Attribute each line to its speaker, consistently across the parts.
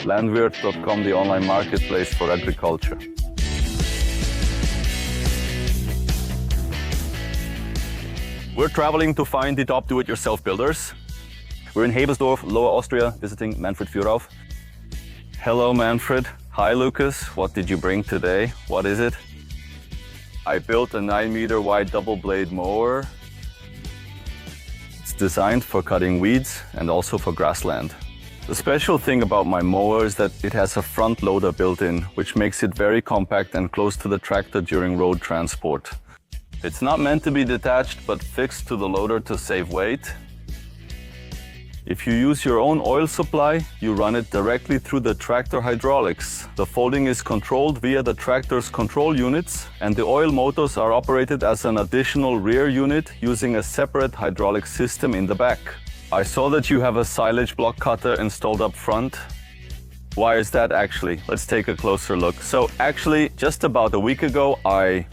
Speaker 1: Landwirt.com, the online marketplace for agriculture. We're traveling to find the top do-it-yourself builders. We're in Hebelsdorf, Lower Austria, visiting Manfred Fuhrauf. Hello, Manfred. Hi, Lucas. What did you bring today? What is it? I built a 9-meter wide double-blade mower. It's designed for cutting weeds and also for grassland. The special thing about my mower is that it has a front loader built in, which makes it very compact and close to the tractor during road transport. It's not meant to be detached, but fixed to the loader to save weight. If you use your own oil supply, you run it directly through the tractor hydraulics. The folding is controlled via the tractor's control units, and the oil motors are operated as an additional rear unit using a separate hydraulic system in the back. I saw that you have a silage block cutter installed up front. Why is that actually? Let's take a closer look. So actually, just about a week ago, I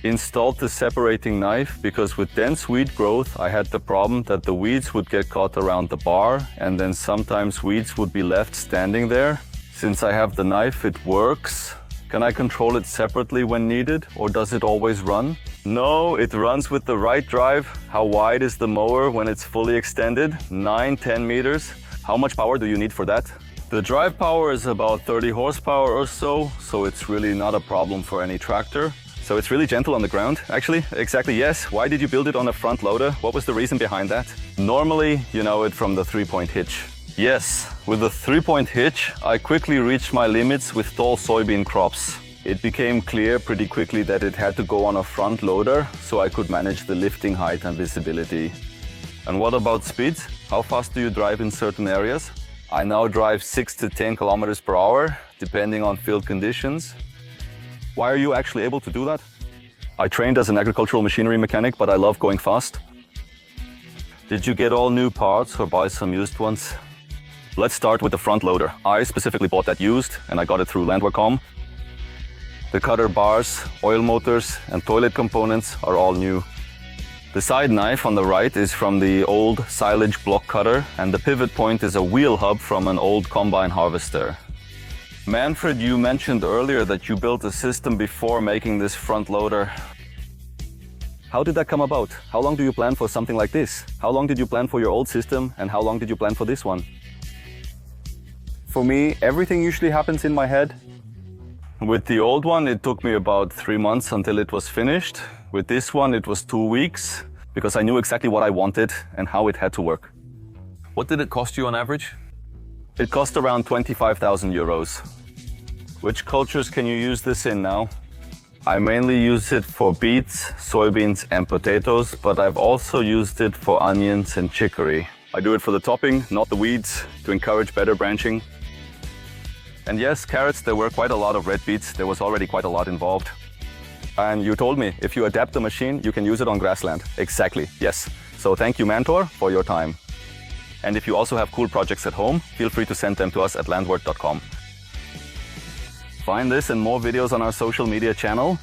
Speaker 1: installed the separating knife because with dense weed growth, I had the problem that the weeds would get caught around the bar and then sometimes weeds would be left standing there. Since I have the knife, it works. Can I control it separately when needed, or does it always run? No, it runs with the right drive. How wide is the mower when it's fully extended? 9-10 meters. How much power do you need for that? The drive power is about 30 horsepower or so it's really not a problem for any tractor. So it's really gentle on the ground, actually. Exactly, yes. Why did you build it on a front loader? What was the reason behind that? Normally, you know it from the 3-point hitch. Yes, with the 3-point hitch, I quickly reached my limits with tall soybean crops. It became clear pretty quickly that it had to go on a front loader so I could manage the lifting height and visibility. And what about speeds? How fast do you drive in certain areas? I now drive 6 to 10 kilometers per hour, depending on field conditions. Why are you actually able to do that? I trained as an agricultural machinery mechanic, but I love going fast. Did you get all new parts or buy some used ones? Let's start with the front loader. I specifically bought that used and I got it through Landwirt.com. The cutter bars, oil motors and toilet components are all new. The side knife on the right is from the old silage block cutter and the pivot point is a wheel hub from an old combine harvester. Manfred, you mentioned earlier that you built a system before making this front loader. How did that come about? How long do you plan for something like this? How long did you plan for your old system and how long did you plan for this one? For me, everything usually happens in my head. With the old one, it took me about 3 months until it was finished. With this one, it was 2 weeks because I knew exactly what I wanted and how it had to work.
Speaker 2: What did it cost you on average?
Speaker 1: It cost around 25,000 euros. Which cultures can you use this in now? I mainly use it for beets, soybeans and potatoes, but I've also used it for onions and chicory. I do it for the topping, not the weeds, to encourage better branching. And yes, carrots, there were quite a lot of red beets. There was already quite a lot involved. And you told me, if you adapt the machine, you can use it on grassland. Exactly, yes. So thank you, Mentor, for your time. And if you also have cool projects at home, feel free to send them to us at Landwirt.com. Find this and more videos on our social media channel.